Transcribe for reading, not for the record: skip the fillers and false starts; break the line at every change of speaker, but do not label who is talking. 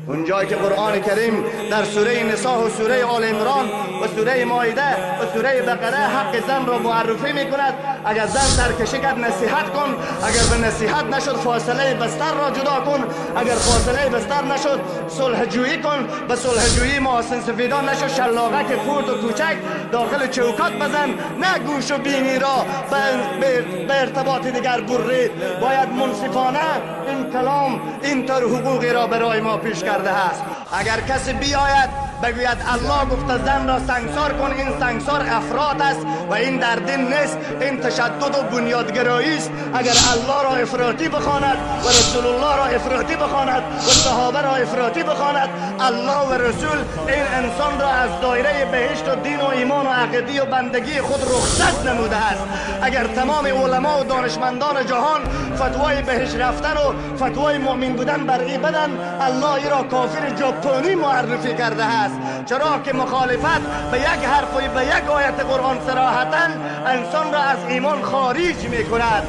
اونجایی که قرآن کریم در سوره نساء و سوره آل عمران و سوره مائده و سوره بقره حق زن را معرفی میکند. اگر زن سرکشی کرد نصیحت کن، اگر به نصیحت نشد فاصله بستر را جدا کن، اگر فاصله بستر نشد صلح جویی کن، به صلح جویی محاسن سفیدان نشد شلاقک خرد و کوچک داخل چوکات بزن، نه گوش و بینی را به ارتباط دیگر برید. باید منصفانه این کلام این طور حقوقی را برای ما پیش کرده است. اگر کسی بیاید بگوید الله گفته زن را سنگسار کن، این سنگسار افراط است و این در دین نیست، این تشدد و بنیادگرایی است. اگر الله را افراطی بخواند و رسول الله را افراطی بخواند و صحابه را افراطی بخواند، الله و رسول این انسان را از دایره بهشت و دین و ایمان و عقیده و بندگی خود رخصت نموده است. اگر تمام علما و دانشمندان جهان فتوای بهشت رفتن و فتوای مؤمن بودن بر این بدن، الله ای را کافر ژاپنی معرفی کرده است. چرا که مخالفت به یک حرف و به یک آیت قرآن صراحتا انسان را از ایمان خارج می کند.